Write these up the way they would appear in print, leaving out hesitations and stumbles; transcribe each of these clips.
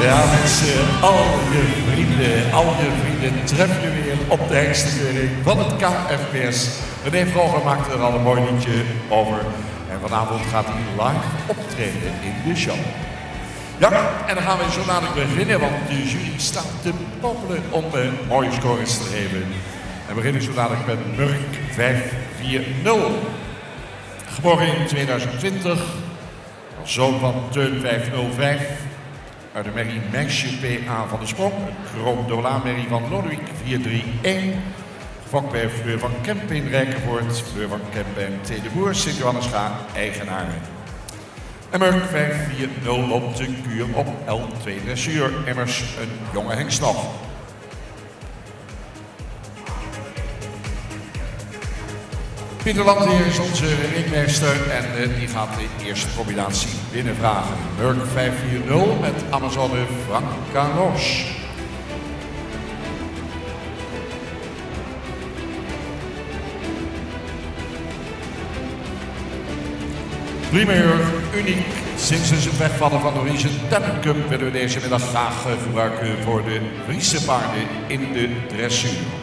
Ja mensen, al je vrienden treffen je weer op de hengstenkeuring van het KFPS. René Vroger maakte er al een mooi liedje over. En vanavond gaat hij live optreden in de show. Ja, en dan gaan we zo dadelijk beginnen, want de jury staat te poppelen om mooie scores te geven. En we beginnen zo dadelijk met Murk 540. Geboren in 2020, als zoon van Teun 505. Uit de merrie Meisje PA van de Sprong, een Chrome Dola merrie van Lodewijk 431. Gefokt bij Fleur van Kemp in Rijkenvoort, Fleur van Kemp en T. de Boer, Sint-Johannesga, eigenaren. En Murk 540 loopt de kuur op L2 dressuur, immers een jonge hengst nog. Pieter Landheer is onze ringmeester en die gaat de eerste combinatie binnenvragen. Murk 540 met Amazone Francanos. Primeur, uniek. Sinds het wegvallen van de Friese Talent Cup willen we deze middag graag gebruiken voor de Friese paarden in de dressuur.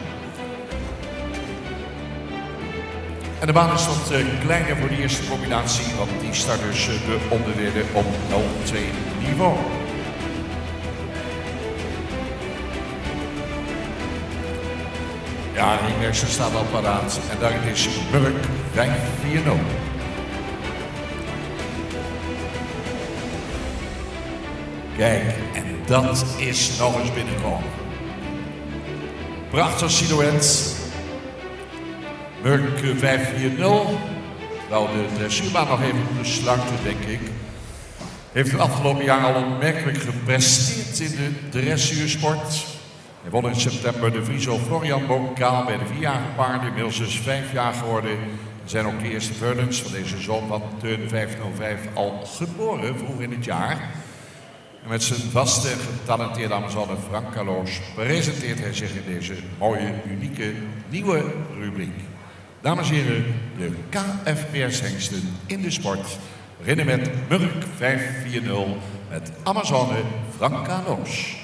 En de baan is wat kleiner voor de eerste combinatie, want die start dus de onderdelen op L2 niveau. Ja, de ringmeester staat al paraat en daarin is Murk 540. Kijk, en dat is nog eens binnenkomen. Prachtig silhouet. Murk 540, wel de dressuurbaan nog even moeten sluiten, denk ik. Heeft het afgelopen jaar al onmerkelijk gepresteerd in de dressuursport. Hij won in september de Friso Florian Bokaal bij de 4-jarige paarden, inmiddels dus 5 jaar geworden. Er zijn ook de eerste Vernons van deze zoon van Teun 505 al geboren, vroeg in het jaar. En met zijn vaste en getalenteerde Amazone Francanos presenteert hij zich in deze mooie, unieke, nieuwe rubriek. Dames en heren, de KFPS-hengsten in de sport beginnen met Murk 540 met Amazone Francanos.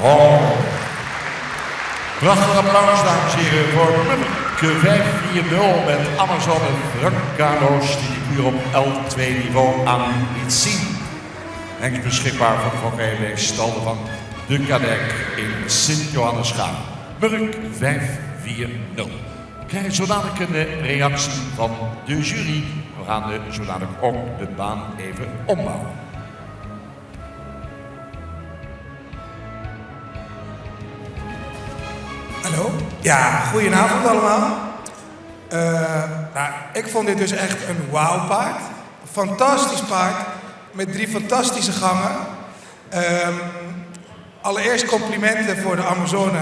Oh. Prachtig applaus, dames en heren, voor Murk 540 met Amazone Frank Carlos, die de kuur op L2-niveau aan u liet zien. En is beschikbaar voor Fokker stalde van de Kadek in Sint-Johannesgaan. Murk 540. We krijgen zo dadelijk een reactie van de jury. We gaan zo dadelijk ook de baan even ombouwen. Hallo? Ja, goedenavond allemaal. Ik vond dit dus echt een wauwpaard. Fantastisch paard met 3 fantastische gangen. Allereerst complimenten voor de Amazone.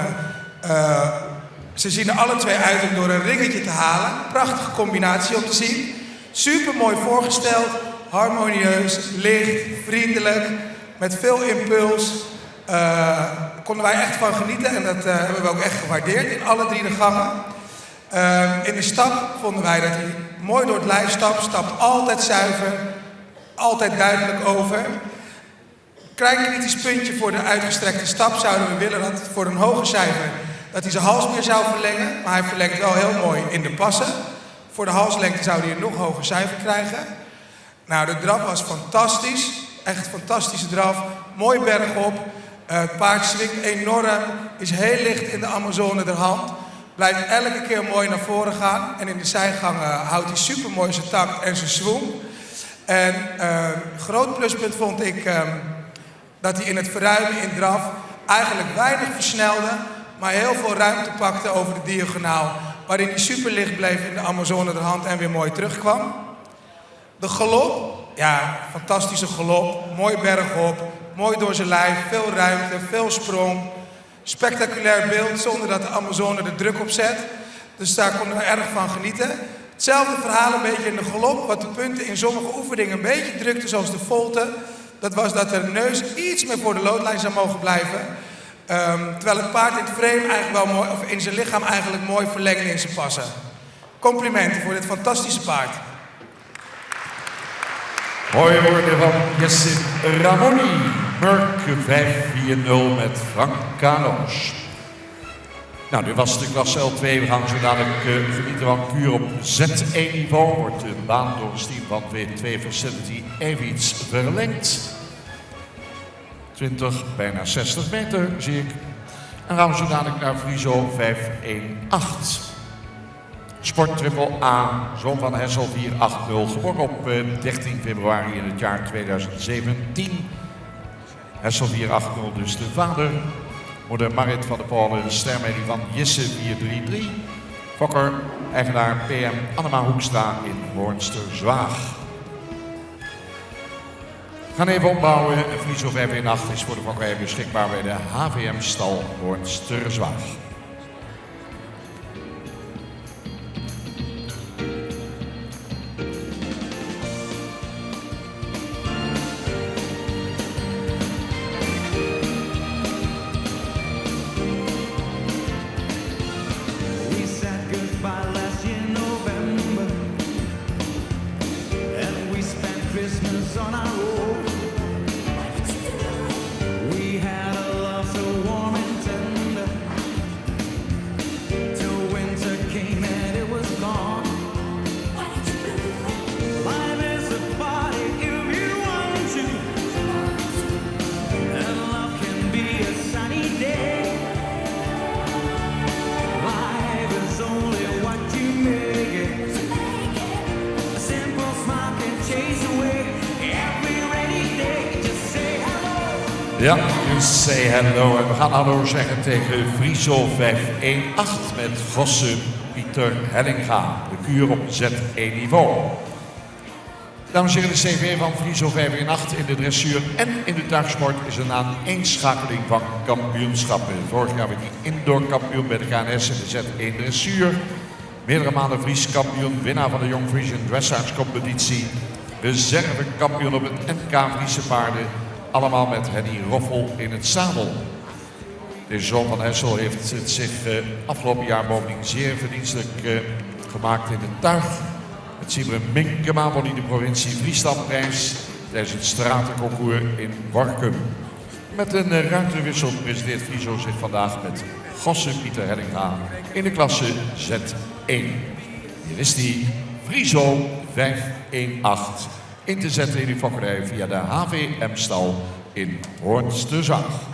Ze zien er alle twee uit om door een ringetje te halen. Prachtige combinatie om te zien. Super mooi voorgesteld, harmonieus, licht, vriendelijk, met veel impuls. Daar konden wij echt van genieten en dat hebben we ook echt gewaardeerd in alle 3 de gangen. In de stap vonden wij dat hij mooi door het lijf stapt altijd zuiver, altijd duidelijk over. Klein kritisch puntje voor de uitgestrekte stap zouden we willen dat voor een hoger cijfer dat hij zijn hals meer zou verlengen, maar hij verlengt wel heel mooi in de passen. Voor de halslengte zou hij een nog hoger cijfer krijgen. Nou, de draf was fantastisch, echt fantastische draf, mooi bergop. Het paard swingt enorm, is heel licht in de Amazone der hand. Blijft elke keer mooi naar voren gaan. En in de zijgangen houdt hij super mooi zijn tact en zijn swoon. En groot pluspunt vond ik dat hij in het verruimen in draf eigenlijk weinig versnelde, maar heel veel ruimte pakte over de diagonaal. Waarin hij super licht bleef in de Amazone der hand en weer mooi terugkwam. De galop, ja, fantastische galop. Mooi bergop, mooi door zijn lijf, veel ruimte, veel sprong. Spectaculair beeld zonder dat de Amazone er druk op zet. Dus daar konden we erg van genieten. Hetzelfde verhaal een beetje in de galop. Wat de punten in sommige oefeningen een beetje drukte, zoals de volte. Dat was dat de neus iets meer voor de loodlijn zou mogen blijven. Terwijl het paard in het frame eigenlijk wel mooi, of in zijn lichaam eigenlijk mooi verlengde in zijn passen. Complimenten voor dit fantastische paard. Mooie woorden van Jessin Ramoni. Murk 540 met Frank Carlos. Nou, dit was de klasse L2. We gaan zo dadelijk genieten van kuur op Z1-niveau. Wordt de baan door het team van W2 Facility even iets verlengd. 20, bijna 60 meter zie ik. En gaan we zo dadelijk naar Friso 518. Sport Triple A, zoon van Hessel 480, geboren op 13 februari in het jaar 2017. Hessel 480, dus de vader. Moeder Marit van der Polen, de stermelding van Jisse 433. Fokker, eigenaar PM Annema Hoekstra in Hoornsterzwaag. We gaan even opbouwen. Friso 518 is voor de Fokker beschikbaar bij de HVM-stal Hoornsterzwaag. Ja, dus say hello. En we gaan hallo zeggen tegen Friso 518 met Gosse Pieter Hellinga. De kuur op Z1-niveau. Dames en heren, de CV van Friso 518 in de dressuur en in de tuigsport is een aaneenschakeling van kampioenschappen. Vorig jaar werd hij indoor kampioen bij de KNS in de Z1 dressuur. Meerdere maanden Fries kampioen, winnaar van de Young Frisian Dressage competitie. Reserve kampioen op het NK Friese paarden. Allemaal met Henny Roffel in het zadel. Deze zoon van Hessel heeft het zich afgelopen jaar bovendien zeer verdienstelijk gemaakt in het tuig. Het Sibre Minkema won hij de provincie Frieslandprijs tijdens het stratenconcours in Warkum. Met een ruimtewissel presenteert Friso zich vandaag met Gosse Pieter Hellinga in de klasse Z1. Hier is die Friso 518 in te zetten in die fokkerij via de HVM-stal in Hoornsterzaag.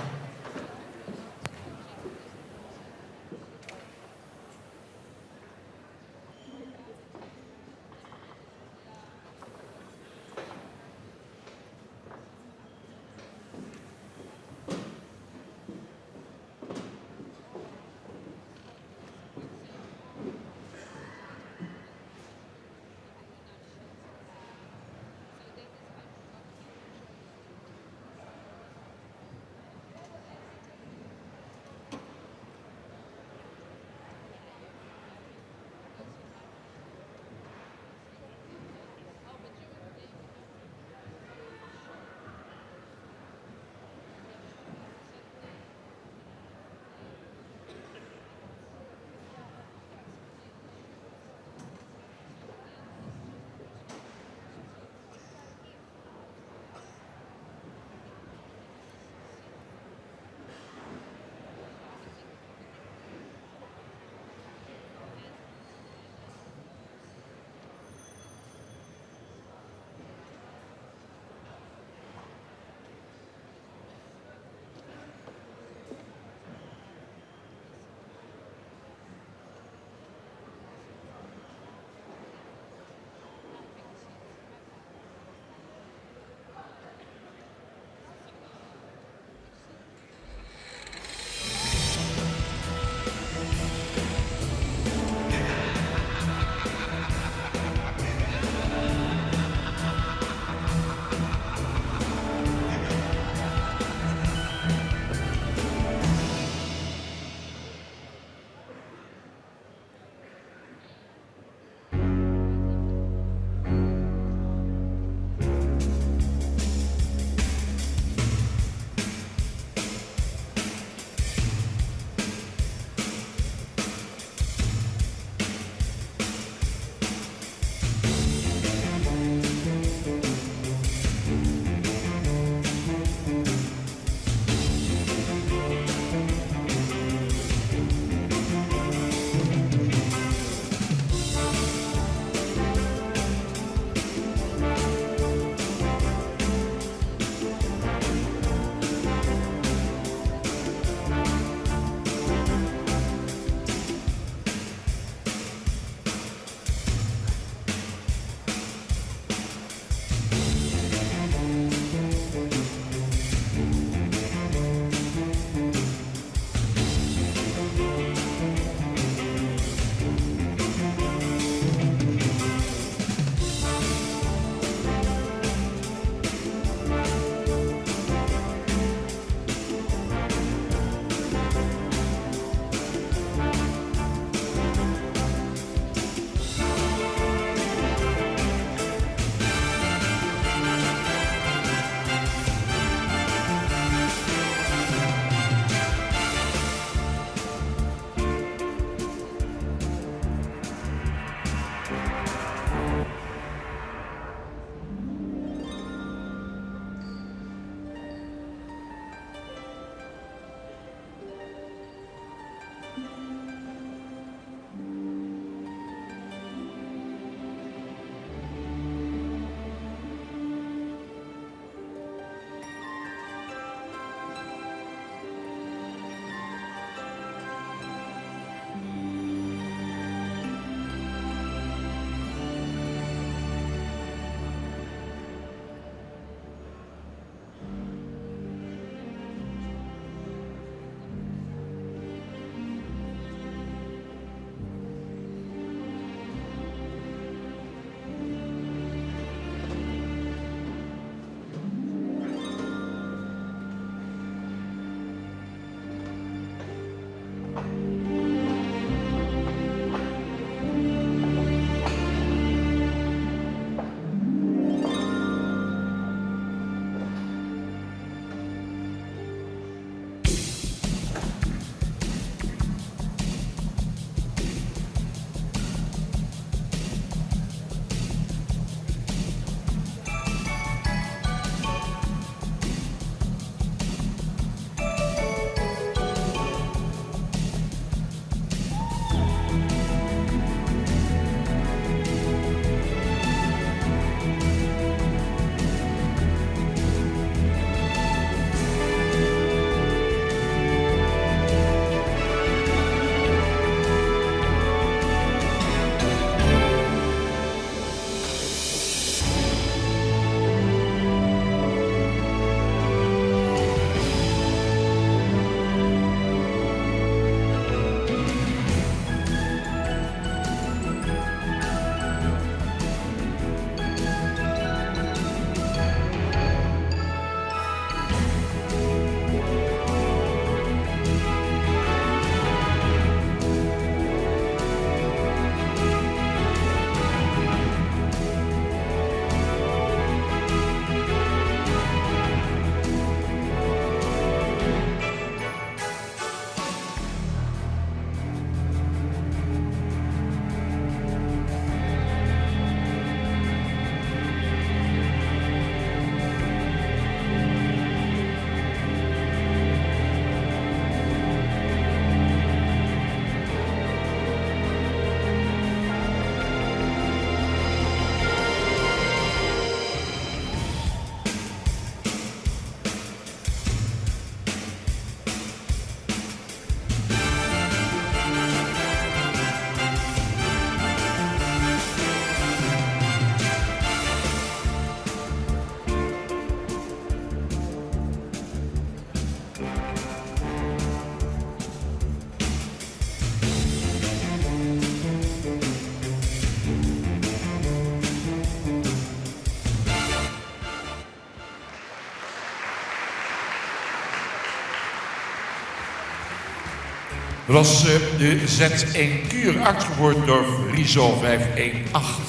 Dat was de Z1 Kuur, uitgevoerd door Friso 518.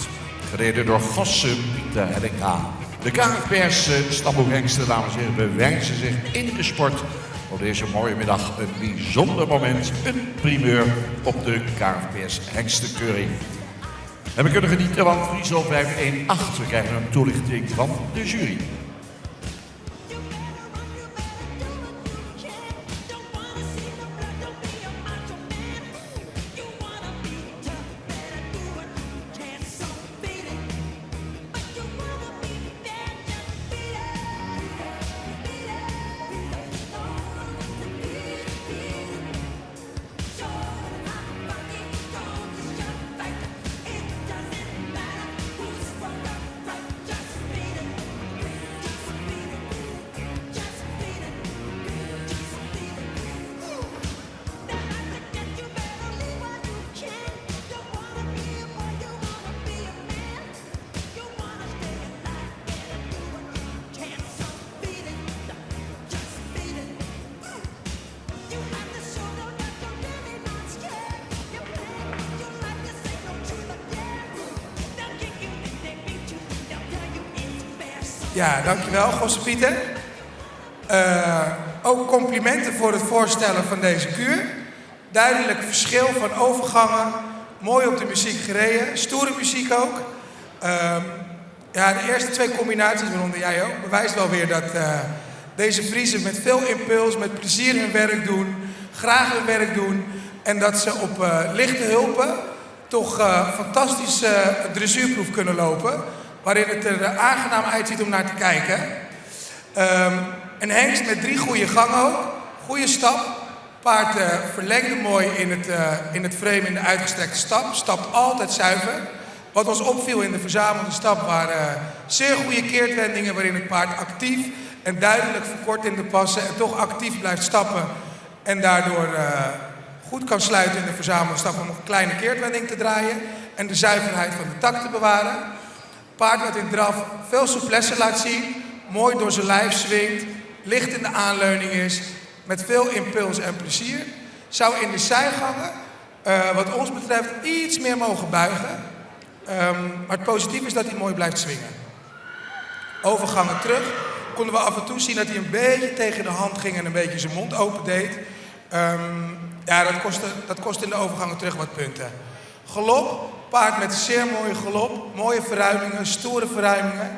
Gereden door Gosse Pieter Helleka. De KNVB's stamboekhengsten, dames en heren, bewijzen zich in de sport. Op deze mooie middag een bijzonder moment, een primeur op de KNVB's hengstenkeuring. En we kunnen genieten van Friso 518. We krijgen een toelichting van de jury. Ja, dankjewel, Gosse Pieter. Ook complimenten voor het voorstellen van deze kuur. Duidelijk verschil van overgangen. Mooi op de muziek gereden. Stoere muziek ook. Ja, de eerste twee combinaties, waaronder jij ook, bewijst wel weer dat deze Friezen met veel impuls, met plezier hun werk doen. Graag hun werk doen. En dat ze op lichte hulpen toch fantastisch dressuurproef kunnen lopen. Waarin het er aangenaam uitziet om naar te kijken. Een hengst met 3 goede gangen ook. Goede stap. Paard verlengde mooi in het frame in de uitgestrekte stap. Stapt altijd zuiver. Wat ons opviel in de verzamelde stap waren zeer goede keertwendingen waarin het paard actief en duidelijk verkort in de passen en toch actief blijft stappen. En daardoor goed kan sluiten in de verzamelde stap om nog een kleine keertwending te draaien. En de zuiverheid van de tak te bewaren. Paard dat in draf veel souplesse laat zien, mooi door zijn lijf swingt, licht in de aanleuning is, met veel impuls en plezier. Zou in de zijgangen, wat ons betreft, iets meer mogen buigen. Maar het positieve is dat hij mooi blijft swingen. Overgangen terug, konden we af en toe zien dat hij een beetje tegen de hand ging en een beetje zijn mond open deed. Ja, dat kostte in de overgangen terug wat punten. Galop. Paard met zeer mooie galop, mooie verruimingen, stoere verruimingen.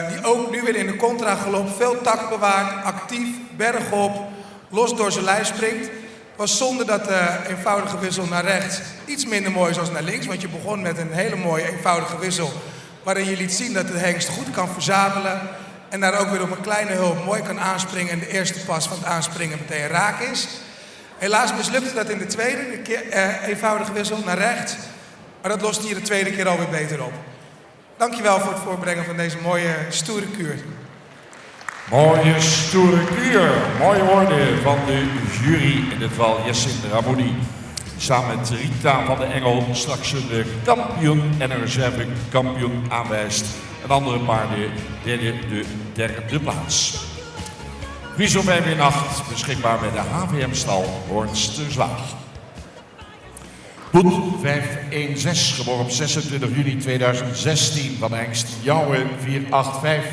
Die ook nu weer in de contra-galop veel tact bewaart, actief, bergop, los door zijn lijf springt. Het was zonde dat de eenvoudige wissel naar rechts iets minder mooi is dan naar links. Want je begon met een hele mooie eenvoudige wissel. Waarin je liet zien dat de hengst goed kan verzamelen. En daar ook weer op een kleine hulp mooi kan aanspringen. En de eerste pas van het aanspringen meteen raak is. Helaas mislukte dat in de tweede eenvoudige wissel naar rechts. Maar dat lost hier de tweede keer alweer beter op. Dankjewel voor het voorbrengen van deze mooie, stoere kuur. Mooie, stoere kuur. Mooie woorden van de jury, in dit geval Jessin Ramoudi. Samen met Rita van de Engel straks een kampioen en een reserve kampioen aanwijst. En andere paarden deden de derde plaats. Friso 518 beschikbaar bij de HVM-stal Hoorns te Zwaag. Boet 516, geboren op 26 juni 2016 van de hengst Jouwe 485.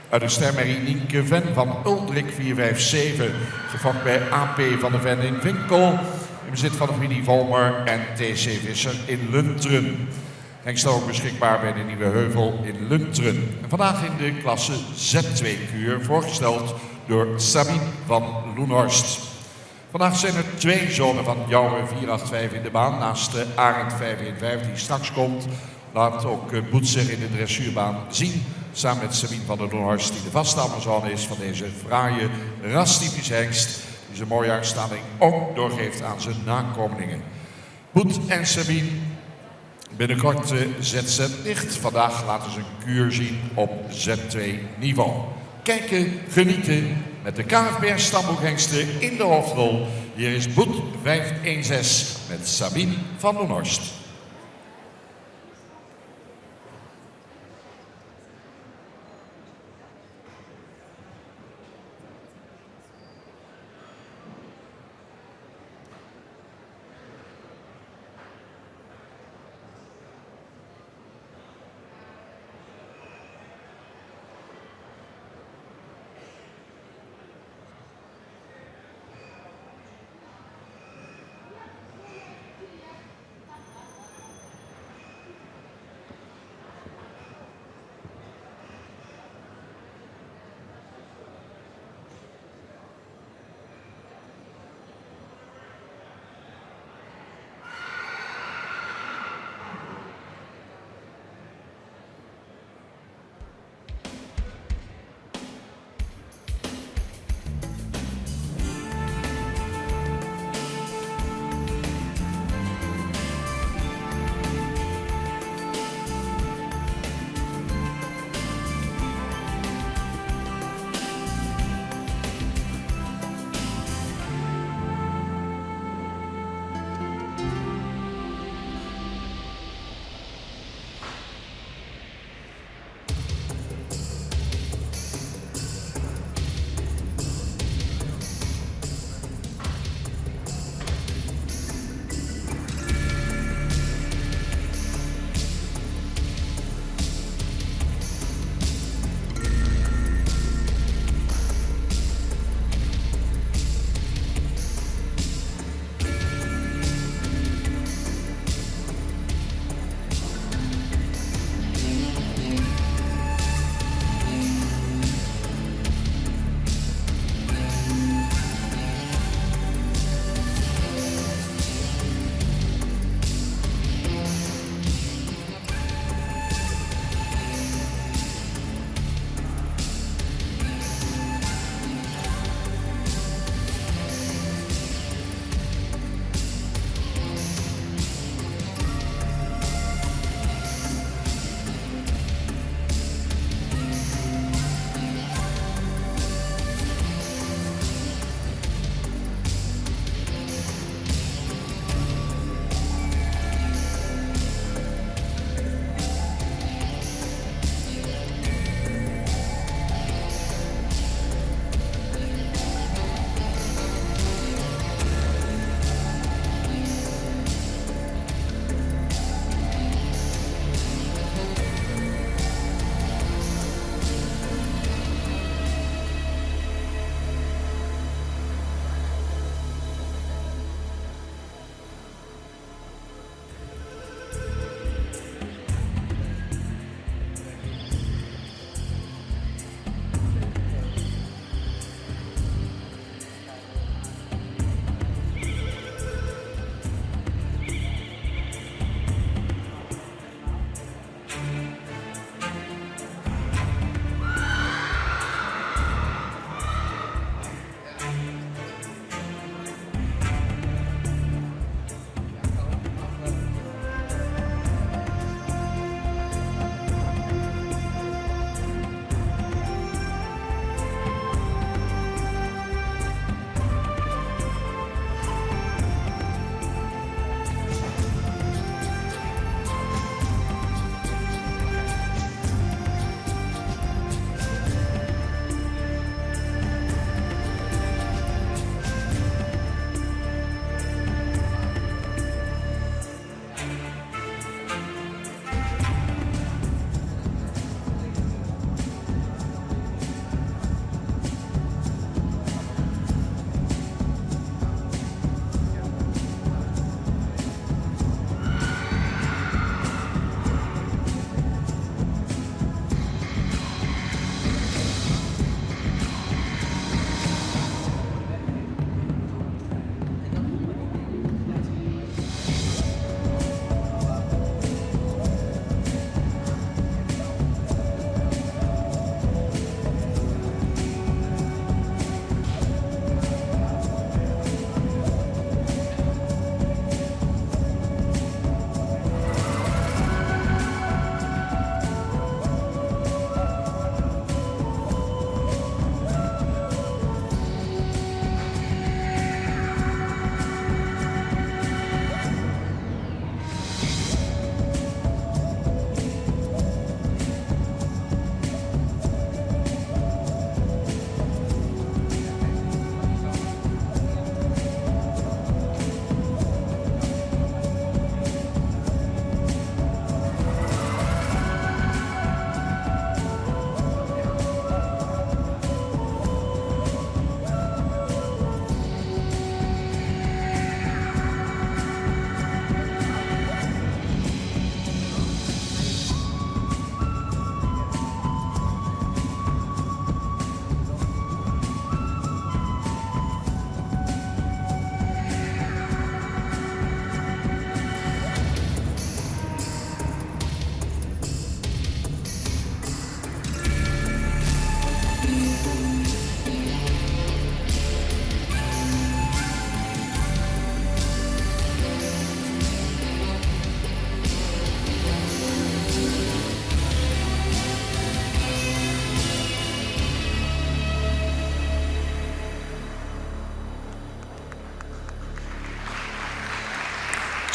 Uit de stermerrie Nienke Ven van Uldrik 457. Gevangen bij AP van de Ven in Winkel. In bezit van de familie Volmer en TC Visser in Lunteren. Hengst ook beschikbaar bij de Nieuwe Heuvel in Lunteren. En vandaag in de klasse Z2-kuur, voorgesteld door Sabine van Loenhorst. Vandaag zijn er 2 zonen van Jouwe 485 in de baan, naast de Arend 515 die straks komt. Laat ook Boet zich in de dressuurbaan zien, samen met Sabine van der Loenhorst, die de vaste Amazone is van deze fraaie rastypische hengst, die zijn mooie uitstraling ook doorgeeft aan zijn nakomelingen. Boet en Sabine, binnenkort ZZ Licht. Vandaag laten ze een kuur zien op Z2 niveau. Kijken, genieten met de KNVB stamboekhengsten in de hoofdrol. Hier is Boet 516 met Sabine van Loenhorst.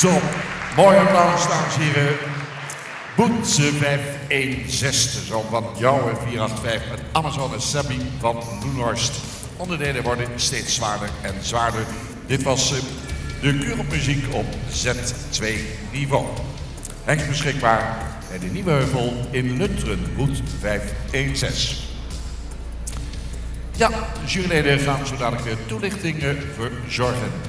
Top. Mooi applaus, dames en heren. Boetse 516, de zoon van Jouwe 485 met Amazone Sabine van Loenhorst. Onderdelen worden steeds zwaarder en zwaarder. Dit was de Kurenmuziek op Z2 niveau. Hengst beschikbaar bij de Nieuwe Heuvel in Lunteren, Boet 516. Ja, de juryleden gaan zo dadelijk weer toelichtingen verzorgen.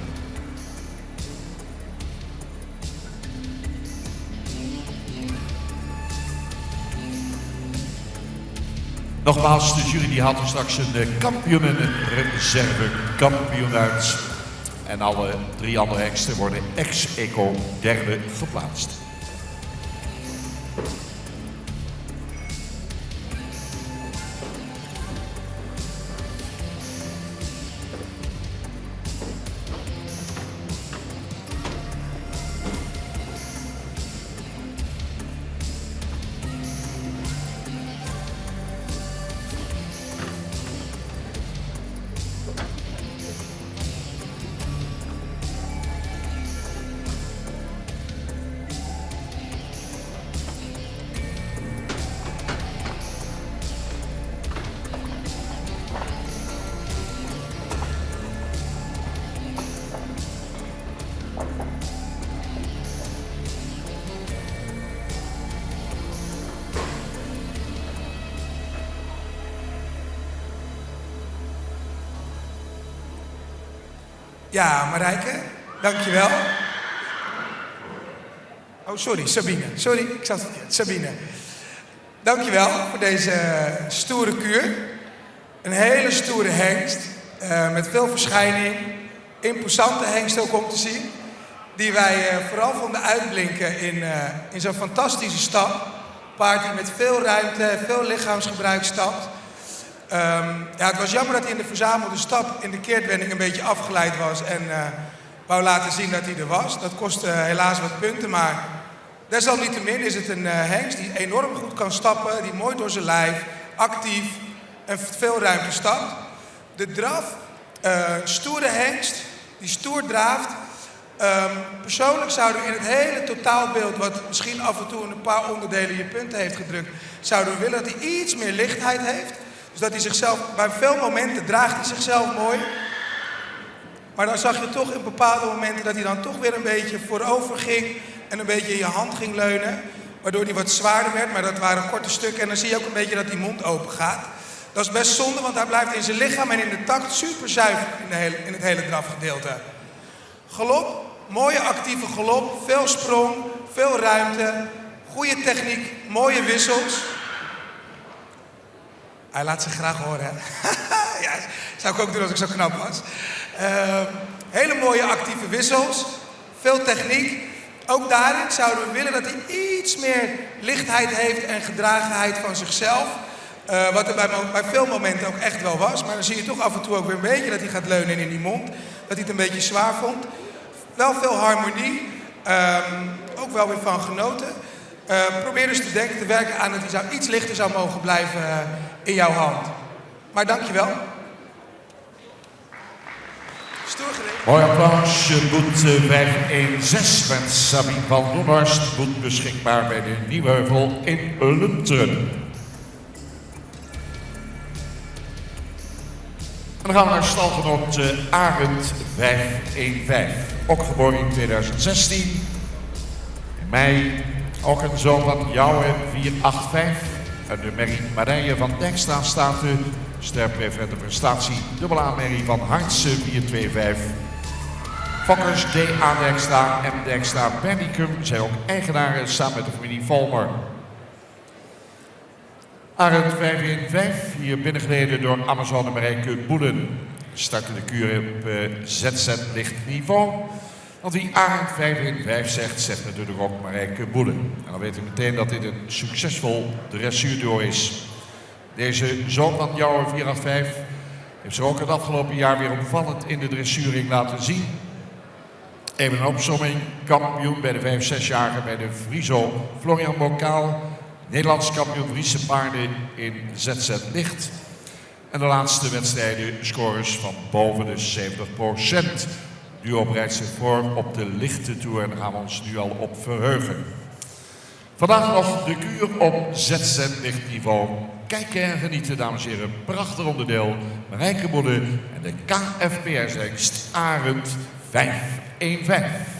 Nogmaals, de jury die haalt er straks een kampioenenreserve kampioen uit. En alle 3 andere hengsten worden ex-eco derde geplaatst. Ja, Marijke, dankjewel. Oh, sorry, Sabine. Sorry, ik zat verkeerd. Sabine. Dankjewel voor deze stoere kuur. Een hele stoere hengst, met veel verschijning. Imposante hengst ook om te zien. Die wij vooral vonden uitblinken in zo'n fantastische stap. Paard die met veel ruimte, veel lichaamsgebruik stapt. Ja, het was jammer dat hij in de verzamelde stap in de keertwending een beetje afgeleid was en wou laten zien dat hij er was. Dat kostte helaas wat punten, maar desalniettemin is het een hengst die enorm goed kan stappen, die mooi door zijn lijf, actief en veel ruimte stapt. De draf, stoere hengst, die stoer draaft. Persoonlijk zouden we in het hele totaalbeeld, wat misschien af en toe in een paar onderdelen je punten heeft gedrukt, zouden we willen dat hij iets meer lichtheid heeft. Dus dat hij zichzelf, bij veel momenten draagt hij zichzelf mooi. Maar dan zag je toch in bepaalde momenten dat hij dan toch weer een beetje voorover ging en een beetje in je hand ging leunen. Waardoor hij wat zwaarder werd, maar dat waren korte stukken. En dan zie je ook een beetje dat die mond open gaat. Dat is best zonde, want hij blijft in zijn lichaam en in de takt super zuiver in het hele drafgedeelte. Galop, mooie actieve galop, veel sprong, veel ruimte, goede techniek, mooie wissels. Hij laat zich graag horen, hè? Ja, zou ik ook doen als ik zo knap was. Hele mooie actieve wissels, veel techniek. Ook daarin zouden we willen dat hij iets meer lichtheid heeft en gedragenheid van zichzelf. Wat er bij veel momenten ook echt wel was. Maar dan zie je toch af en toe ook weer een beetje dat hij gaat leunen in die mond. Dat hij het een beetje zwaar vond. Wel veel harmonie. Ook wel weer van genoten. Probeer dus te werken aan dat hij iets lichter zou mogen blijven in jouw hand. Maar dankjewel. Stoer gereden. Mooi applaus. Boet 516 met Sabine van Loenhorst. Boet beschikbaar bij de Nieuwe Heuvel in Lunteren. En dan gaan we naar stalgenoot Arend 515. Ook geboren in 2016. In mei. Ook een zoon van Jouwe 485. En de merrie Marije van Dijkstra staat de sterpreferente prestatie. Dubbel A merrie van Hartse 425. Fokkers D.A. Dijkstra en Dijkstra Bernicum zijn ook eigenaren samen met de familie Volmer. Arend 515, hier binnengereden door Amazone Marijke Boelen. Starten de kuur op ZZ licht niveau. Want wie Arend 515 zegt, zegt natuurlijk ook Marijke Boelen. En dan weet u meteen dat dit een succesvol dressuurduo is. Deze zoon van Jouwe 485 heeft zich ook het afgelopen jaar weer opvallend in de dressuring laten zien. Even een opsomming, kampioen bij de 5-6-jarigen bij de Friso Florian Bokaal. Nederlands kampioen Friese paarden in ZZ licht. En de laatste wedstrijden scores van boven de 70%. duo bereidt zich voor op de lichte toer en daar gaan we ons nu al op verheugen. Vandaag nog de kuur op ZZ-lichtniveau. Kijken en genieten, dames en heren. Prachtig onderdeel. Marijke Bodde en de KFPS-hengst Arend 515.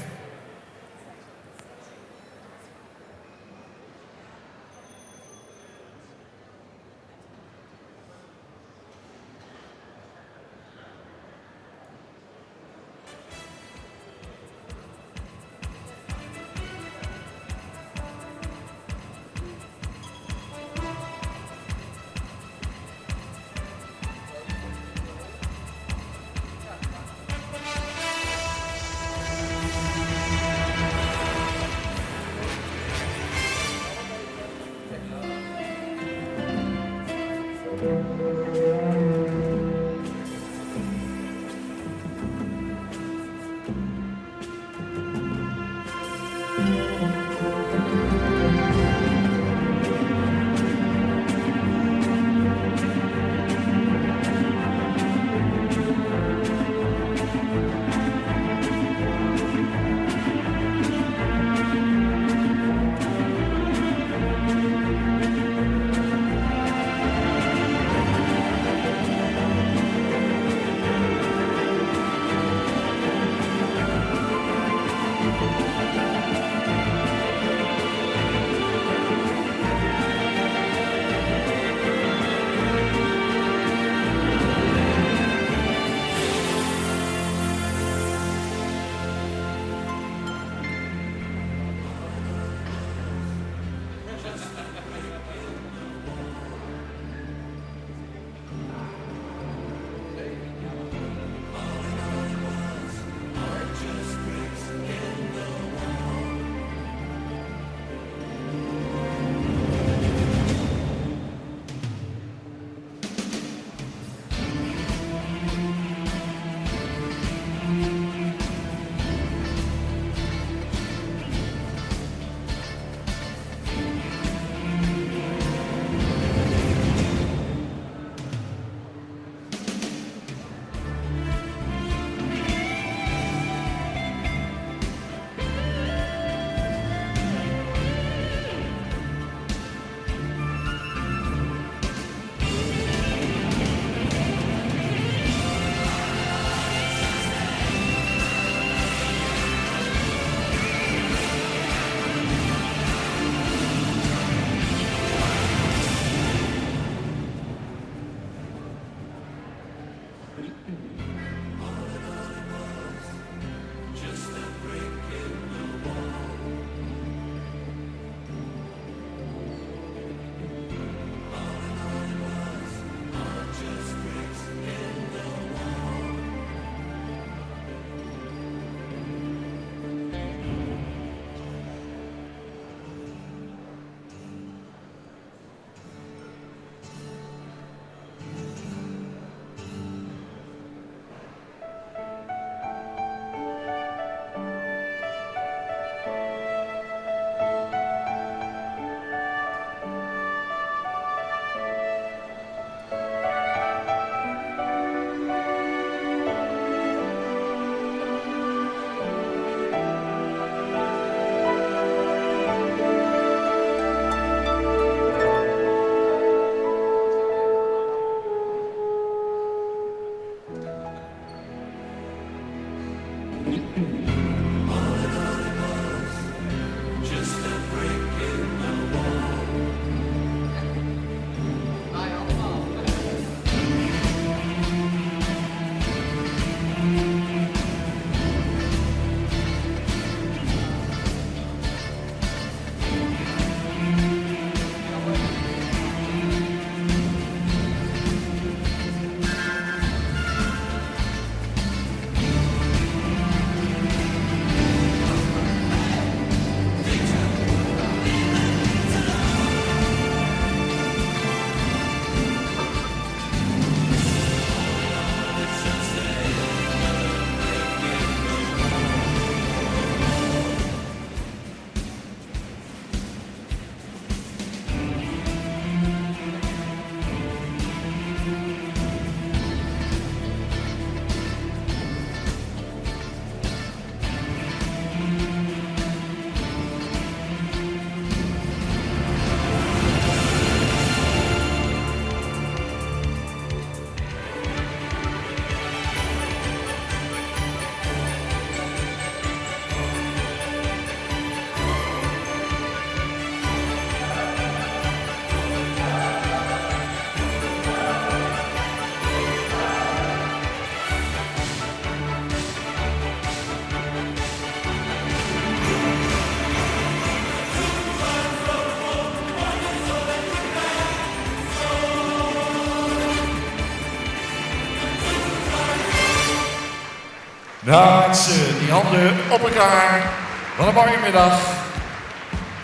Ja, mensen, die handen op elkaar. Wat een mooie middag.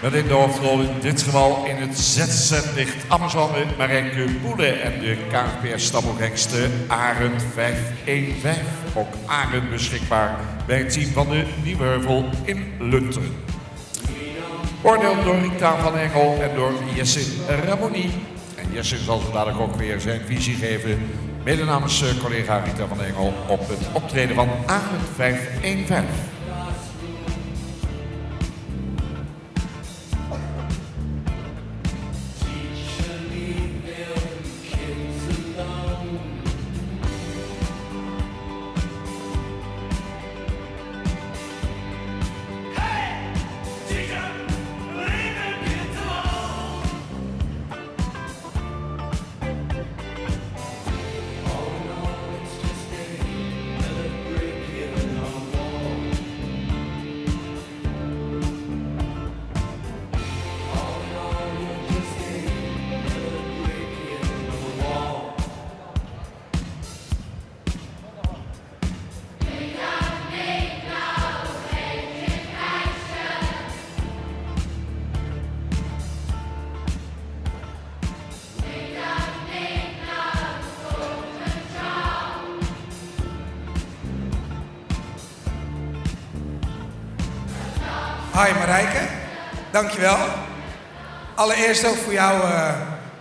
Met in de hoofdrol in dit geval in het ZZ-licht Amazone Marijke Boele en de KNPS-stammelgangster Arend 515. Ook Arend beschikbaar bij het team van de Nieuwe Heuvel in Lunteren. Oordeeld door Rita van Engel en door Jessin Ramoni. En Jessin zal zo dadelijk ook weer zijn visie geven, mede namens collega Rita van Engel, op het optreden van Arend 515. Hi Marijke, dankjewel. Allereerst ook voor jouw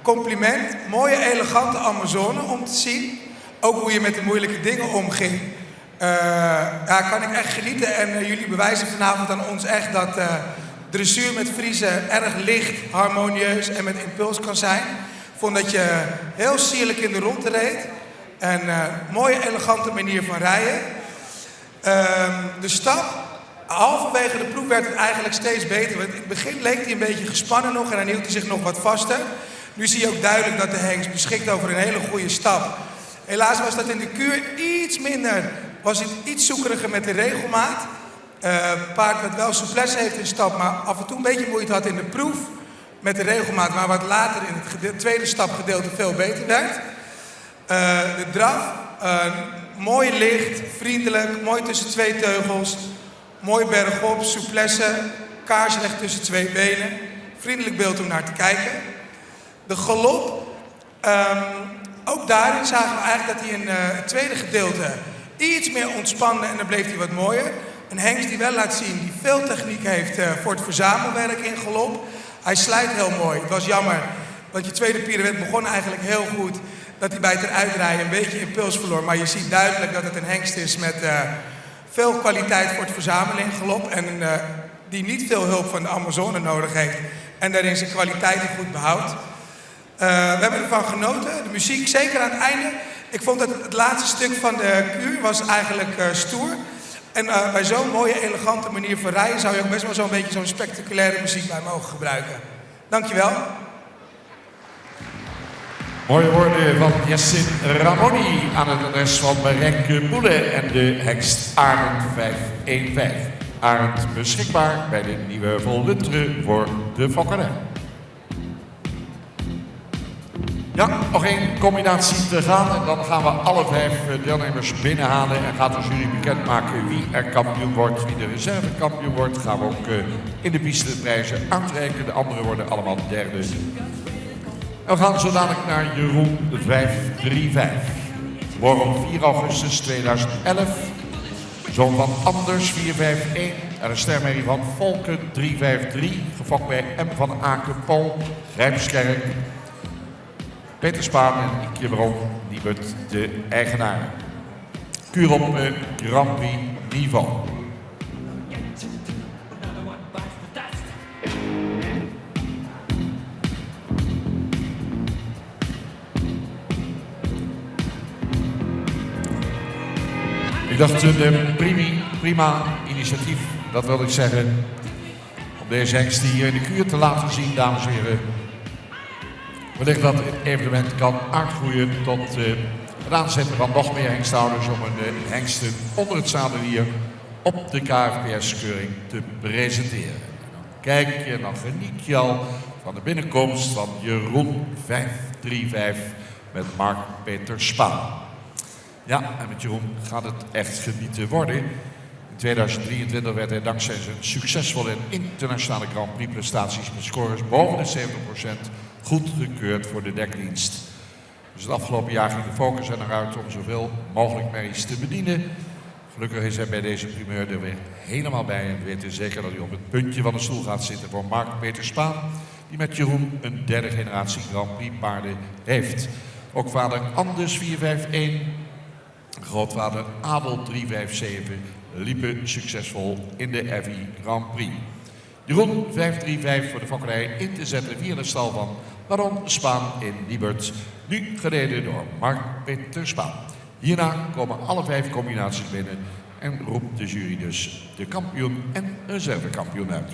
compliment. Mooie, elegante Amazone om te zien. Ook hoe je met de moeilijke dingen omging. Ja, kan ik echt genieten. En jullie bewijzen vanavond aan ons echt dat dressuur met Friese erg licht, harmonieus en met impuls kan zijn. Ik vond dat je heel sierlijk in de ronde reed. En mooie, elegante manier van rijden. De stap. Halverwege de proef werd het eigenlijk steeds beter. Want in het begin leek hij een beetje gespannen nog en dan hield hij zich nog wat vaster. Nu zie je ook duidelijk dat de hengst beschikt over een hele goede stap. Helaas was dat in de kuur iets minder. Was het iets zoekeriger met de regelmaat. Paard dat wel souplesse heeft in stap, maar af en toe een beetje moeite had in de proef met de regelmaat. Maar wat later in het tweede stapgedeelte veel beter werd. De draf, mooi licht, vriendelijk, mooi tussen twee teugels. Mooi bergop, souplesse, kaarsrecht tussen twee benen. Vriendelijk beeld om naar te kijken. De galop, ook daarin zagen we eigenlijk dat hij in het tweede gedeelte iets meer ontspande en dan bleef hij wat mooier. Een hengst die wel laat zien, die veel techniek heeft voor het verzamelwerk in galop. Hij slijt heel mooi. Het was jammer, want je tweede pirouette begon eigenlijk heel goed. Dat hij bij het eruitrijden een beetje impuls verloor. Maar je ziet duidelijk dat het een hengst is met veel kwaliteit voor het verzamelen in galop. En die niet veel hulp van de Amazone nodig heeft. En daarin zijn kwaliteiten goed behoudt. We hebben ervan genoten. De muziek, zeker aan het einde. Ik vond dat het laatste stuk van de kuur was eigenlijk stoer. En bij zo'n mooie, elegante manier van rijden zou je ook best wel zo'n beetje zo'n spectaculaire muziek bij mogen gebruiken. Dankjewel. Mooie woorden van Jessin Ramoni aan het adres van Marijke Boele en de hengst Arend 515. Arend beschikbaar bij de Nieuwe Heuvel Lunteren voor de fokkernij. Ja, nog één combinatie te gaan en dan gaan we alle 5 deelnemers binnenhalen en gaat de jury bekendmaken wie er kampioen wordt, wie de reservekampioen wordt. Gaan we ook in de piste de prijzen uitreiken, de anderen worden allemaal derde. En we gaan zo dadelijk naar Jeroen 535. Geboren op 4 augustus 2011. Zoon van Anders 451 en een stermerrie van Volken 353. Gefokt bij M. van Aken-Pol, Grijpskerk. Peter Spaan en Ikje Bron, die wordt de eigenaar. Kuur op Grand Prix niveau. Ik dacht een prima initiatief, dat wil ik zeggen, om deze hengst hier in de kuur te laten zien, dames en heren. Wellicht dat het evenement kan uitgroeien tot het aanzetten van nog meer hengsthouders om een hengsten onder het zadel hier op de KFPS-keuring te presenteren. Kijk je, dan geniet je al van de binnenkomst van Jeroen 535 met Mark Peter Spaan. Ja, en met Jeroen gaat het echt genieten worden. In 2023 werd hij dankzij zijn succesvolle en internationale Grand Prix prestaties met scores boven de 70% goedgekeurd voor de dekdienst. Dus het afgelopen jaar ging de focus er naar uit om zoveel mogelijk merries te bedienen. Gelukkig is hij bij deze primeur er weer helemaal bij en weet hij zeker dat hij op het puntje van de stoel gaat zitten voor Mark-Peter Spaan, die met Jeroen een derde generatie Grand Prix paarden heeft. Ook vader Anders 451, grootvader Adel 357 liepen succesvol in de Abbey Grand Prix. Jeroen 535 voor de fokkerij in te zetten via de stal van Baron Spaan in Liebert, nu gereden door Mark-Peter Spaan. Hierna komen alle 5 combinaties binnen en roept de jury dus de kampioen en reservekampioen uit.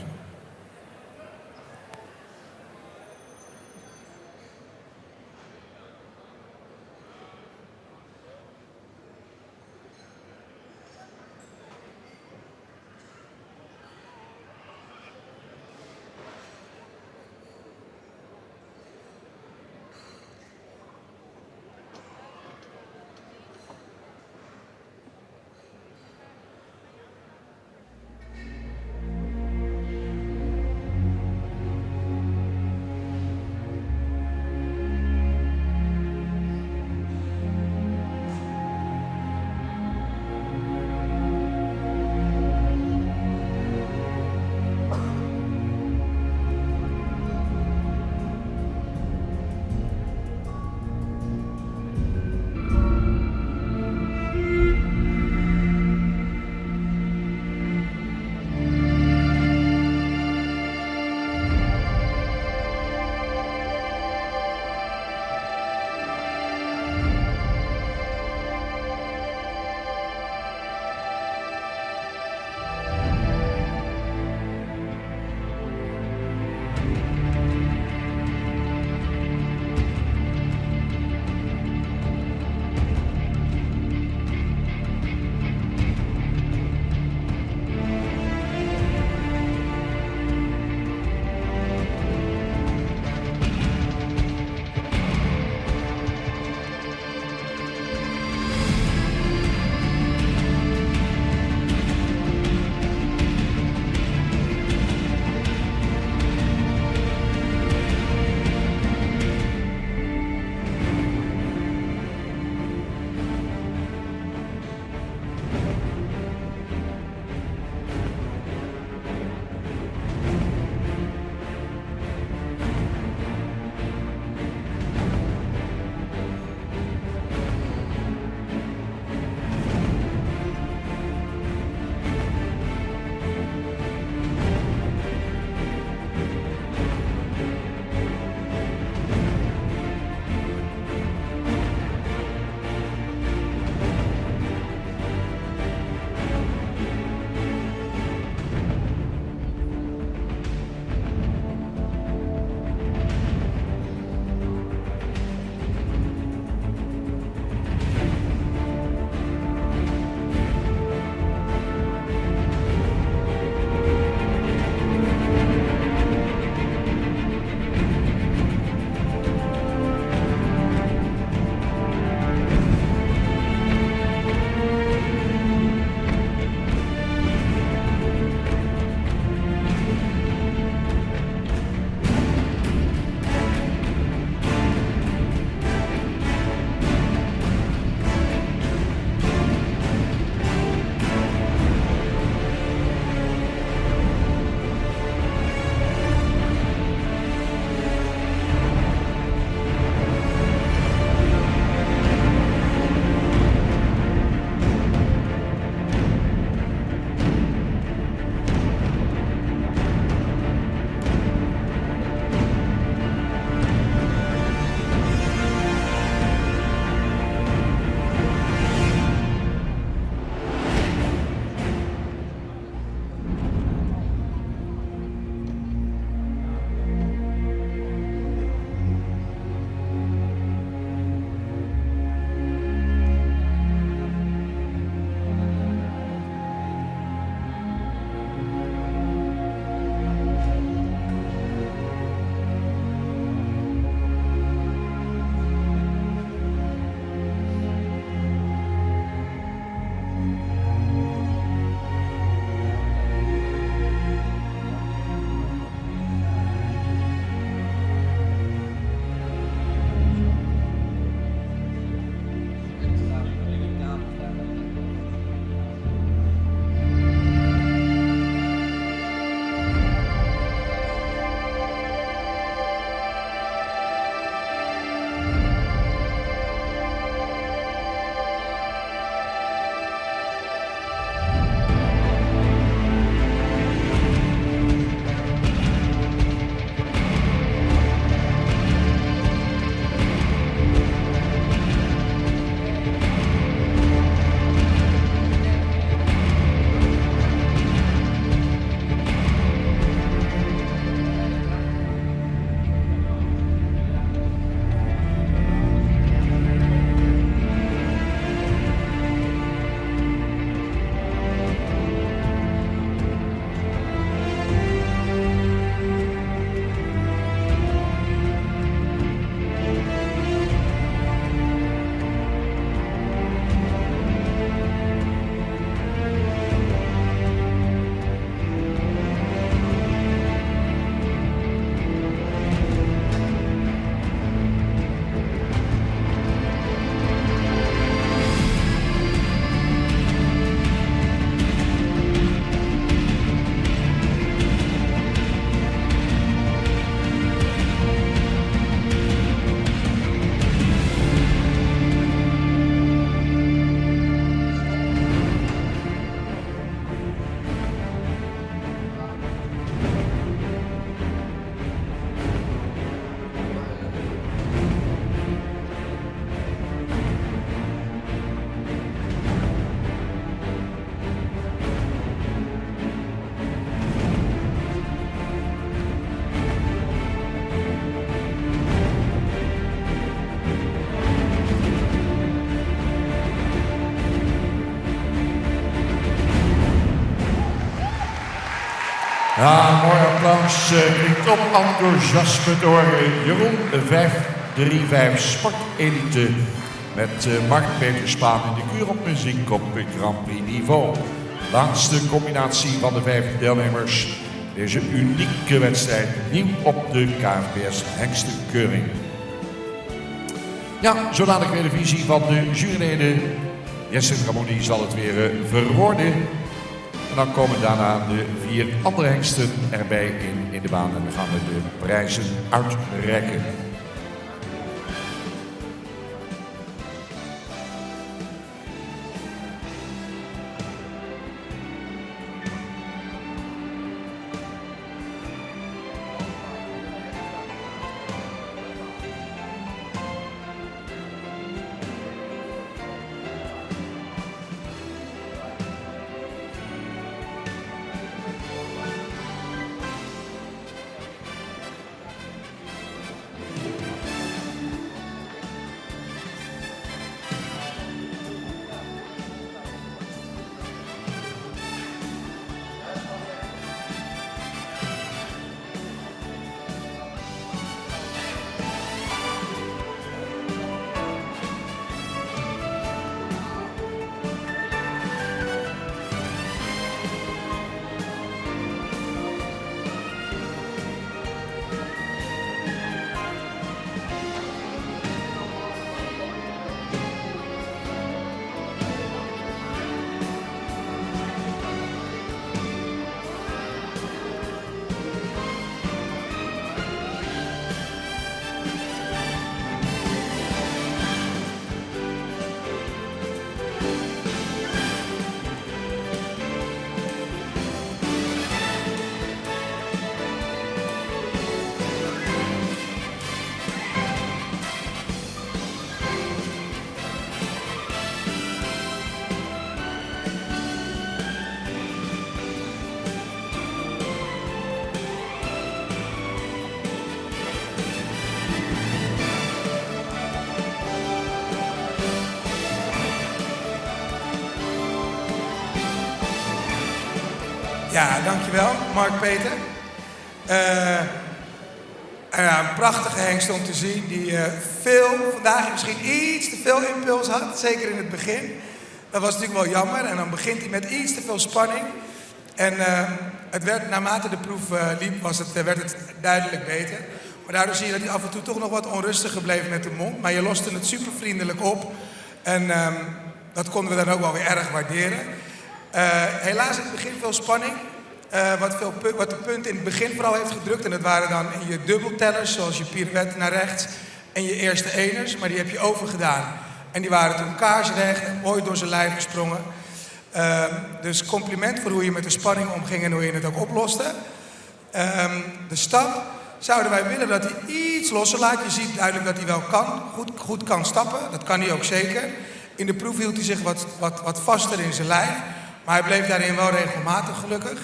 Ja, mooi applaus. Klinkt op enthousiasme door Jeroen 535 Sport Elite. Met Mark-Peter Spaan in de kuur op muziek op Grand Prix niveau. Laatste combinatie van de 5 deelnemers. Deze unieke wedstrijd nieuw op de KNPS Hengstenkeuring. Ja, zo dadelijk weer de visie van de juryleden. Jesse Ramoni zal het weer verwoorden. En dan komen daarna de 4 andere hengsten erbij in de baan. En dan gaan we de prijzen uitreiken. Ja, dankjewel, Mark-Peter. Een prachtige hengst om te zien die vandaag misschien iets te veel impuls had, zeker in het begin. Dat was natuurlijk wel jammer en dan begint hij met iets te veel spanning. En het werd, naarmate de proef liep, werd het duidelijk beter. Maar daardoor zie je dat hij af en toe toch nog wat onrustiger bleef met de mond. Maar je loste het super vriendelijk op en dat konden we dan ook wel weer erg waarderen. Helaas in het begin veel spanning. Wat de punt in het begin vooral heeft gedrukt. En dat waren dan je dubbeltellers, zoals je pirouette naar rechts en je eerste eners. Maar die heb je overgedaan. En die waren toen kaarsrecht en mooi door zijn lijf gesprongen. Dus compliment voor hoe je met de spanning omging en hoe je het ook oploste. De stap zouden wij willen dat hij iets losser laat. Je ziet duidelijk dat hij wel goed kan stappen. Dat kan hij ook zeker. In de proef hield hij zich wat vaster in zijn lijf. Maar hij bleef daarin wel regelmatig gelukkig.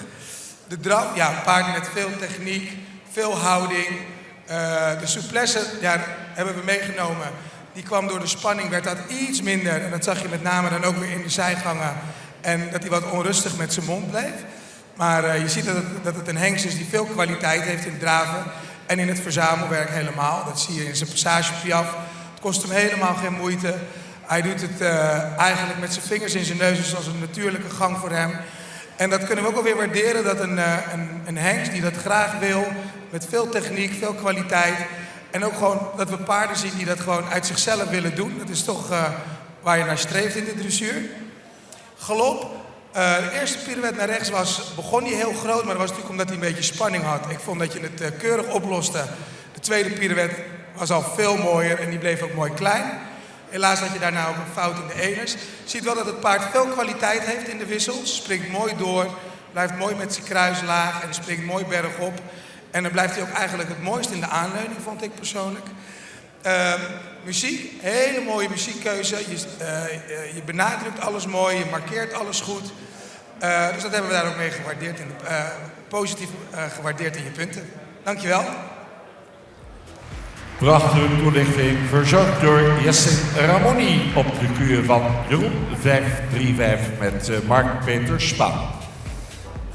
De draf, ja, een paard met veel techniek, veel houding. De souplesse, ja, hebben we meegenomen. Die kwam door de spanning, werd dat iets minder. En dat zag je met name dan ook weer in de zijgangen. En dat hij wat onrustig met zijn mond bleef. Maar je ziet dat het een hengst is die veel kwaliteit heeft in het draven. En in het verzamelwerk helemaal. Dat zie je in zijn passage piaf. Het kost hem helemaal geen moeite. Hij doet het eigenlijk met zijn vingers in zijn neus, zoals een natuurlijke gang voor hem. En dat kunnen we ook alweer waarderen, dat een hengst die dat graag wil, met veel techniek, veel kwaliteit. En ook gewoon dat we paarden zien die dat gewoon uit zichzelf willen doen. Dat is toch waar je naar streeft in de dressuur. Galop. De eerste pirouette naar rechts begon hij heel groot, maar dat was natuurlijk omdat hij een beetje spanning had. Ik vond dat je het keurig oploste. De tweede pirouette was al veel mooier en die bleef ook mooi klein. Helaas had je daarna ook een fout in de eners. Je ziet wel dat het paard veel kwaliteit heeft in de wissels. Springt mooi door, blijft mooi met zijn kruis laag en springt mooi bergop. En dan blijft hij ook eigenlijk het mooist in de aanleuning, vond ik persoonlijk. Muziek, hele mooie muziekkeuze. Je benadrukt alles mooi, je markeert alles goed. Dus dat hebben we daar ook mee gewaardeerd, positief gewaardeerd in je punten. Dankjewel. Prachtige toelichting, verzorgd door Jesse Ramoni op de kuur van Jeroen 535 met Mark-Peter Spaan.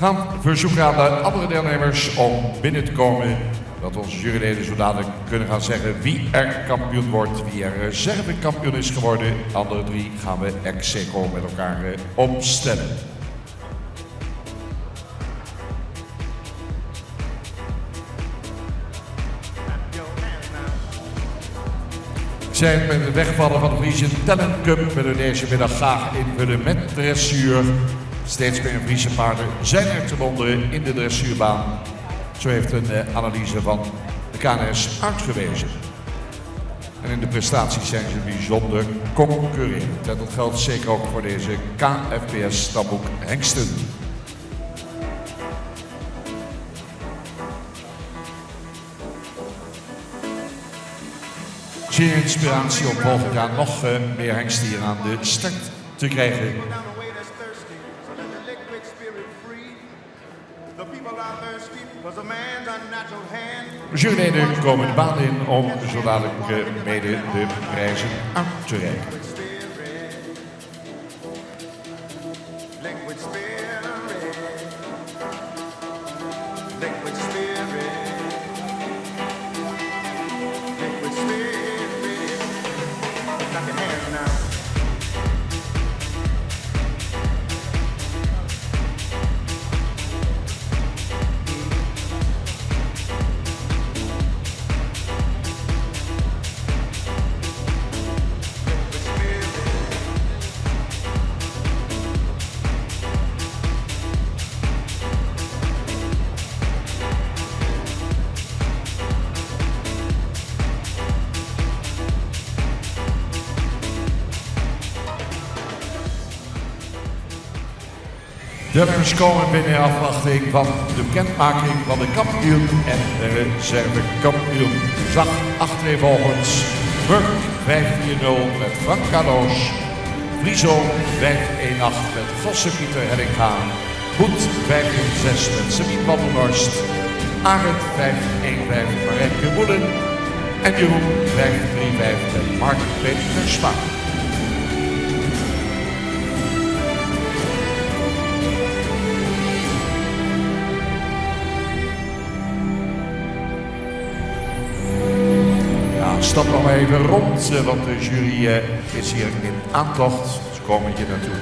gaan verzoeken aan de andere deelnemers om binnen te komen. Dat onze juryleden zo dadelijk kunnen gaan zeggen wie er kampioen wordt, wie er reservekampioen is geworden. De andere 3 gaan we ex aequo met elkaar opstellen. Zijn met het wegvallen van de Friese Talent Cup willen we deze middag graag invullen met dressuur. Steeds meer Friese paarden zijn er te wonderen in de dressuurbaan. Zo heeft een analyse van de KNS uitgewezen. En in de prestaties zijn ze bijzonder concurrerend. En dat geldt zeker ook voor deze KFPS stamboek hengsten. Zeer inspiratie om volgend jaar nog meer hengsten hier aan de start te krijgen. De juryleden komen de baan in om zo dadelijk mede de prijzen uit te reiken. De nummers komen binnen afwachting van de bekendmaking van de kampioen en de reservekampioen. Zag achtereenvolgens Burg 5-4-0 met Frank Carlos, Friso 5-1-8 met Vossen Pieter Hellinghaan, Hoed 5-1-6 met Sabine van der Norst, Arend 5-1-5 Marijke Woeden en Jeroen 5-3-5 met Mark Peter Smaak. Stap nog maar even rond, want de jury is hier in aantocht. Ze komen hier naartoe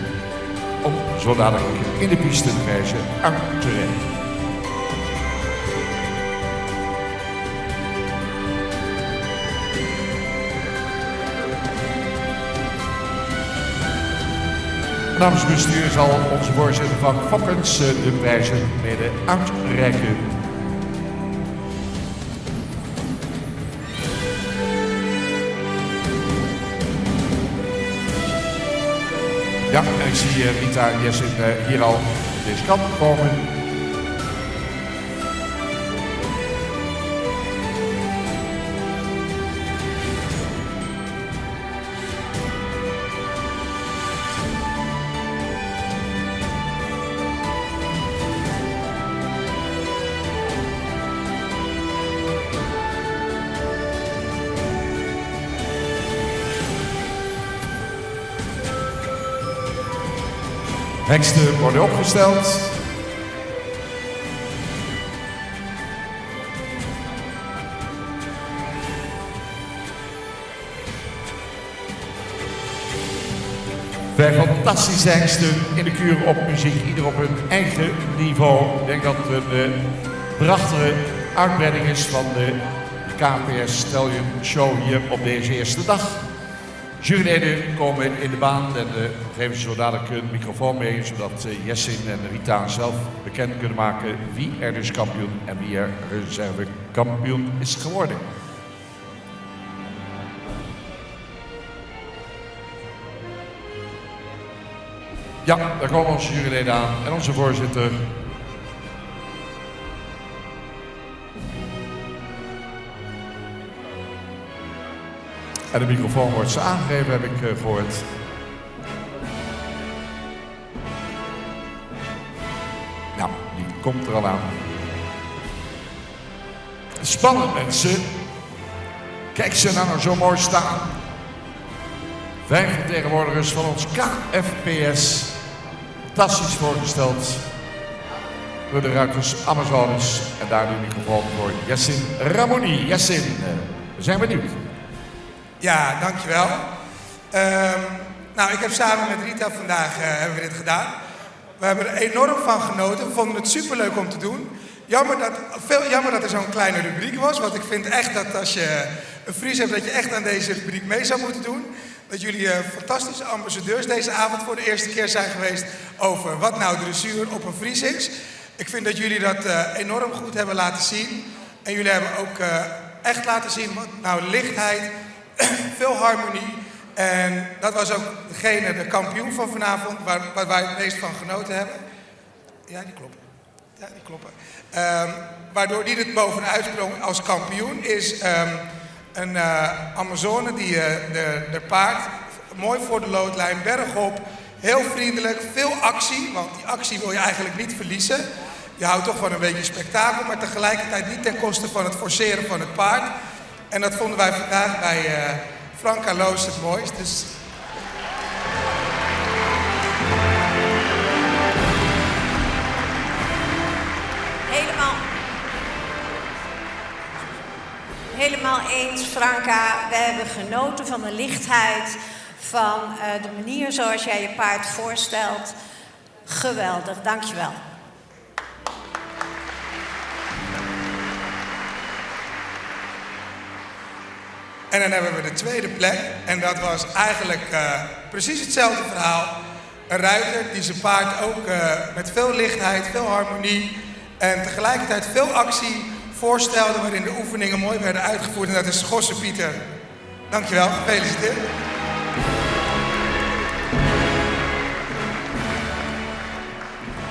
om zo dadelijk in de piste de prijzen uit te reiken. Namens het bestuur zal onze voorzitter van Fokkens de prijzen mede uitreiken. Ja, en ik zie Rita en Jessin hier al deze kant komen. Hengsten worden opgesteld. Vijf fantastische hengsten in de kuur op muziek, ieder op hun eigen niveau. Ik denk dat het een prachtige uitbreiding is van de KPS Stallion Show hier op deze eerste dag. Juryleden komen in de baan en geven ze zo dadelijk een microfoon mee, zodat Jessin en Rita zelf bekend kunnen maken wie er dus kampioen en wie er reservekampioen is geworden. Ja, daar komen onze juryleden aan en onze voorzitter. En de microfoon wordt ze aangegeven, heb ik gehoord. Nou, die komt er al aan. Spannend, mensen. Kijk ze nou zo mooi staan. 5 vertegenwoordigers van ons KFPS. Fantastisch voorgesteld. door de ruiters Amazones. En daar nu gevolgd door Yassin Ramoni. Yassin, we zijn benieuwd. Ja, dankjewel. Nou, ik heb samen met Rita vandaag hebben we dit gedaan. We hebben er enorm van genoten. We vonden het superleuk om te doen. Jammer dat er zo'n kleine rubriek was. Want ik vind echt dat als je een Fries hebt, dat je echt aan deze rubriek mee zou moeten doen. Dat jullie fantastische ambassadeurs deze avond voor de eerste keer zijn geweest over wat nou dressuur op een Fries is. Ik vind dat jullie dat enorm goed hebben laten zien. En jullie hebben ook echt laten zien wat nou lichtheid, veel harmonie. En dat was ook de kampioen van vanavond, waar wij het meest van genoten hebben. Ja, die kloppen. Ja, die kloppen. Waardoor die er bovenuit sprong als kampioen is een Amazone die de paard mooi voor de loodlijn, bergop, heel vriendelijk, veel actie. Want die actie wil je eigenlijk niet verliezen. Je houdt toch van een beetje spektakel, maar tegelijkertijd niet ten koste van het forceren van het paard. En dat vonden wij vandaag bij Franka Loos het mooist. Dus Helemaal eens, Franka. We hebben genoten van de lichtheid, van de manier zoals jij je paard voorstelt. Geweldig, dankjewel. En dan hebben we de tweede plek. En dat was eigenlijk precies hetzelfde verhaal. Een ruiter die zijn paard ook met veel lichtheid, veel harmonie en tegelijkertijd veel actie voorstelde, waarin de oefeningen mooi werden uitgevoerd. En dat is Gosse Pieter. Dankjewel, gefeliciteerd.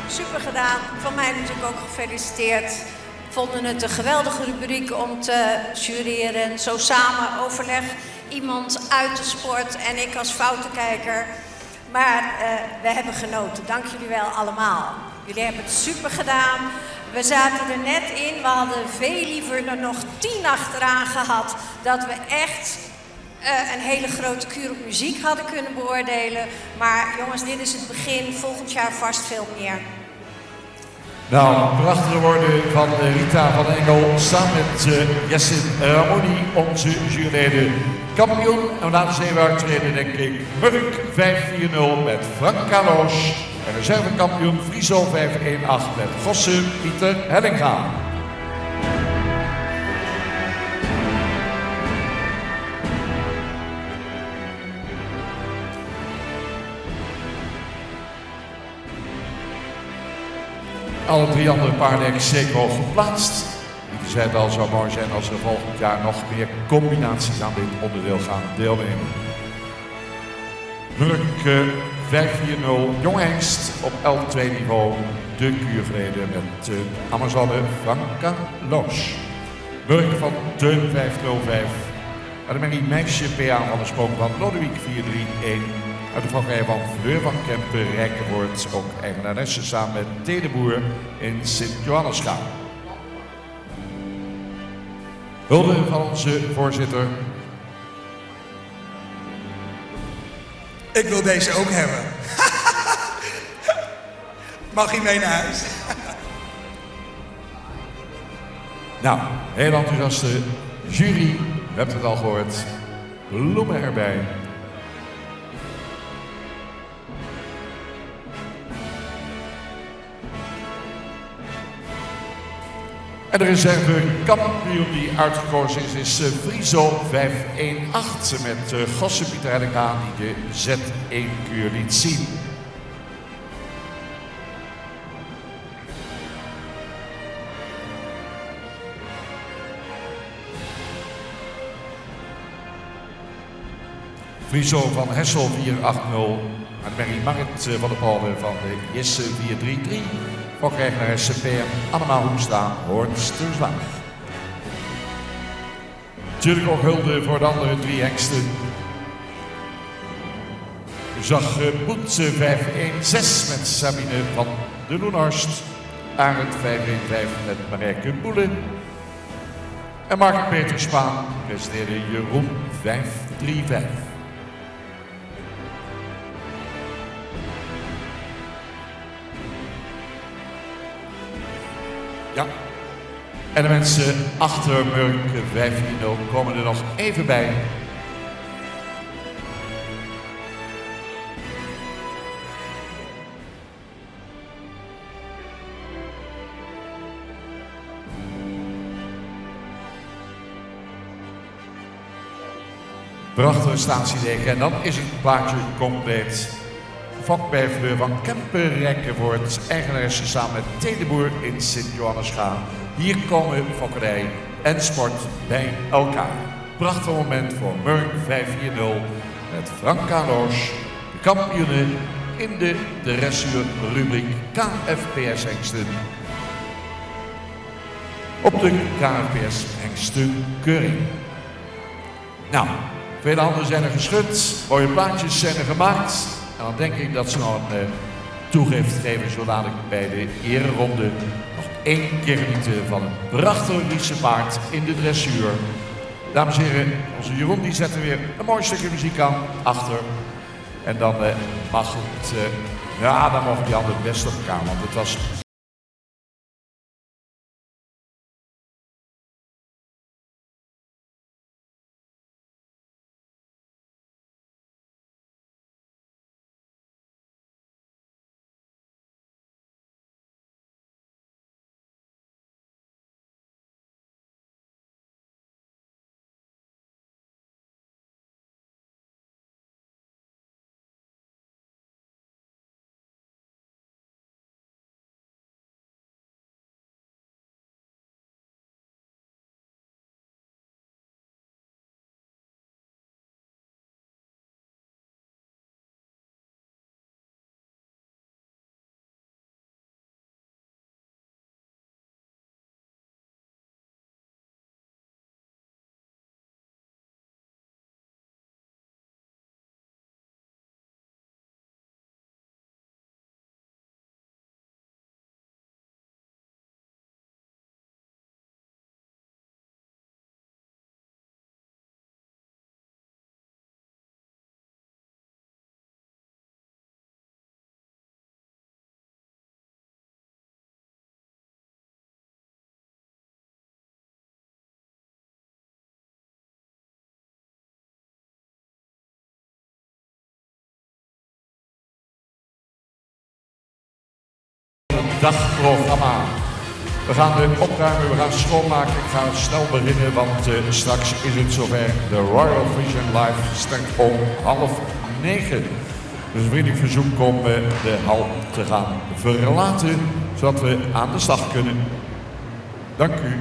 Super gedaan. Van mij natuurlijk ook gefeliciteerd. Vonden het een geweldige rubriek om te jureren. Zo samen overleg. Iemand uit de sport en ik als foutenkijker. Maar we hebben genoten. Dank jullie wel allemaal. Jullie hebben het super gedaan. We zaten er net in. We hadden veel liever er nog 10 achteraan gehad. Dat we echt een hele grote kuur op muziek hadden kunnen beoordelen. Maar jongens, dit is het begin. Volgend jaar vast veel meer. Nou, prachtige woorden van Rita van Engel samen met Yassin Ramoni, onze juryleden. Kampioen, en laten ze even uittreden denk ik, Murk 5-4-0 met Franka Loos. En reservekampioen Friso 5-1-8 met Gosse Pieter Hellinga. Alle 3 andere paarden zeker al geplaatst. Die zei het al, zou mooi zijn als er volgend jaar nog meer combinaties aan dit onderdeel gaan deelnemen. Murk 5-4-0, Jong Hengst op L2 niveau, de kuurverleden met Amazone Franka Loos. Murk van Teun 5-0-5. Annemarie Meisje PA van de sprong van Lodewijk 4-3-1. Uit de vrachtrij van Fleur van Kempen Rijkenvoort, ook eigenaresse samen met Tedeboer in Sint-Johannesga. Hulde van onze voorzitter. Ik wil deze ook hebben. Mag hij mee naar huis? Nou, heel enthousiaste jury. We hebben het al gehoord. Bloemen erbij. En de reservekampioen die uitgekozen is Friso 5-1-8 met Gosse Pieter Hellinga die de Z1-kuur liet zien. Friso van Hessel 4-8-0. Annemarie Marit van de Palmen van de Jesse 4-3-3. Ook eigenaresse PM Annema Hoemstra, Hoornsterslaag. Natuurlijk ook hulde voor de andere 3 hengsten. U zag Boet 5-1-6 met Sabine van de Loenhorst. Arend 5-1-5 met Marijke Boelen. En Mark Peter Spaan presenteerde Jeroen 5-3-5. Ja. En de mensen achter Murk 540 komen er nog even bij. Prachtige statiedek en dan is het plaatje compleet. Vakbijvelen van Kemper Rijkenvoort, eigenaresse samen met Teleboer in Sint-Johannes-Gaan. Hier komen fokkerij en sport bij elkaar. Prachtig moment voor Murk 540 met Frank Carlos, de kampioenen in de dressuurrubriek KFPS Hengsten. Op de KFPS Hengsten Keuring. Nou, vele handen zijn er geschud, mooie plaatjes zijn er gemaakt. En dan denk ik dat ze nog een toegift geven, zodat ik bij de ereronde nog 1 keer genieten van een prachtig Riese paard in de dressuur. Dames en heren, onze Jeroen die zet er weer een mooi stukje muziek aan, achter. En dan mag het, dan mogen die handen best op elkaar, want het was... Dagprogramma. We gaan opruimen, we gaan schoonmaken. Ik ga snel beginnen, want straks is het zover. De Royal Vision Live start om 8:30. Dus een vriendelijk verzoek om de hal te gaan verlaten, zodat we aan de slag kunnen. Dank u.